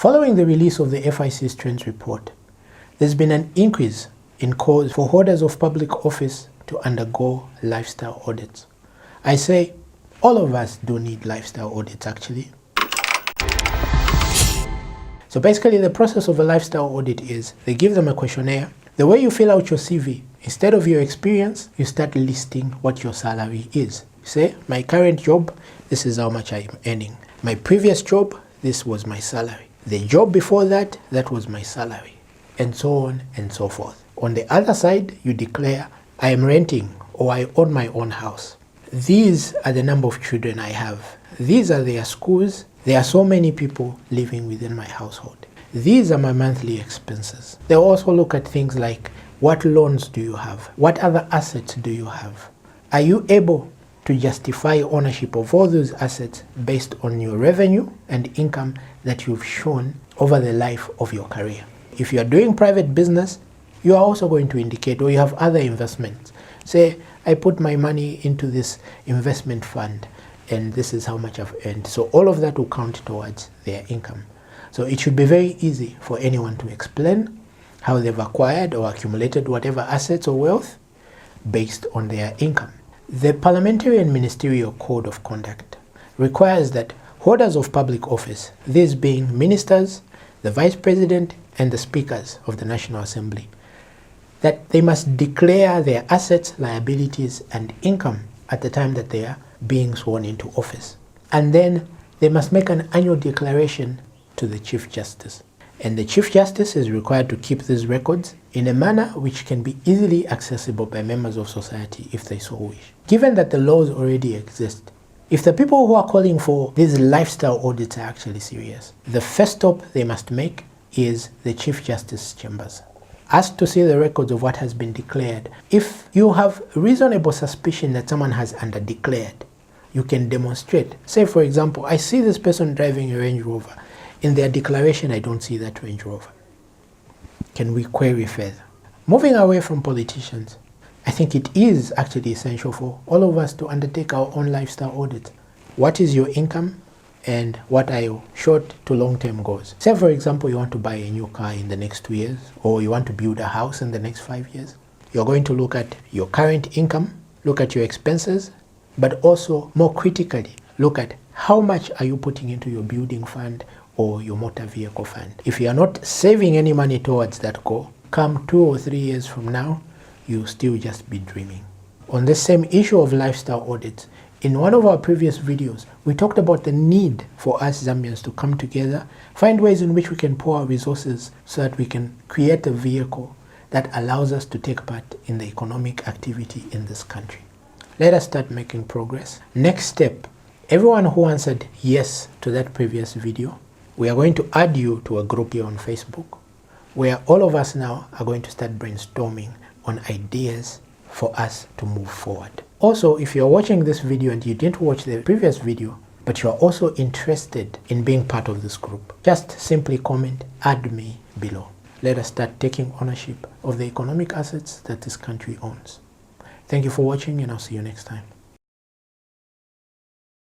Following the release of the FIC's Trends Report, there's been an increase in calls for holders of public office to undergo lifestyle audits. I say all of us do need lifestyle audits actually. So basically the process of a lifestyle audit is they give them a questionnaire. The way you fill out your CV, instead of your experience, you start listing what your salary is. You say, my current job, this is how much I'm earning. My previous job, this was my salary. The job before that, that was my salary. And so on and so forth. On the other side, you declare, I am renting or I own my own house. These are the number of children I have. These are their schools. There are so many people living within my household. These are my monthly expenses. They also look at things like, what loans do you have? What other assets do you have? Are you able to justify ownership of all those assets based on your revenue and income that you've shown over the life of your career? If you are doing private business, you are also going to indicate, or you have other investments. Say, I put my money into this investment fund and this is how much I've earned. So all of that will count towards their income. So it should be very easy for anyone to explain how they've acquired or accumulated whatever assets or wealth based on their income. The Parliamentary and Ministerial Code of Conduct requires that holders of public office, these being ministers, the vice president, and the speakers of the National Assembly, that they must declare their assets, liabilities, and income at the time that they are being sworn into office. And then they must make an annual declaration to the Chief Justice. And the Chief Justice is required to keep these records in a manner which can be easily accessible by members of society if they so wish. Given that the laws already exist, if the people who are calling for these lifestyle audits are actually serious, the first stop they must make is the Chief Justice's chambers. Ask to see the records of what has been declared. If you have reasonable suspicion that someone has under-declared, you can demonstrate. Say, for example, I see this person driving a Range Rover. In their declaration, I don't see that Range Rover. Can we query further? Moving away from politicians, I think it is actually essential for all of us to undertake our own lifestyle audit. What is your income and what are your short to long-term goals? Say, for example, you want to buy a new car in the next 2 years, or you want to build a house in the next 5 years. You're going to look at your current income, look at your expenses, but also more critically, look at how much are you putting into your building fund or your motor vehicle fund. If you are not saving any money towards that goal, come 2 or 3 years from now, you'll still just be dreaming. On the same issue of lifestyle audits, in one of our previous videos, we talked about the need for us Zambians to come together, find ways in which we can pour our resources so that we can create a vehicle that allows us to take part in the economic activity in this country. Let us start making progress. Next step, everyone who answered yes to that previous video, we are going to add you to a group here on Facebook, where all of us now are going to start brainstorming on ideas for us to move forward. Also, if you're watching this video and you didn't watch the previous video, but you are also interested in being part of this group, just simply comment, add me below. Let us start taking ownership of the economic assets that this country owns. Thank you for watching, and I'll see you next time.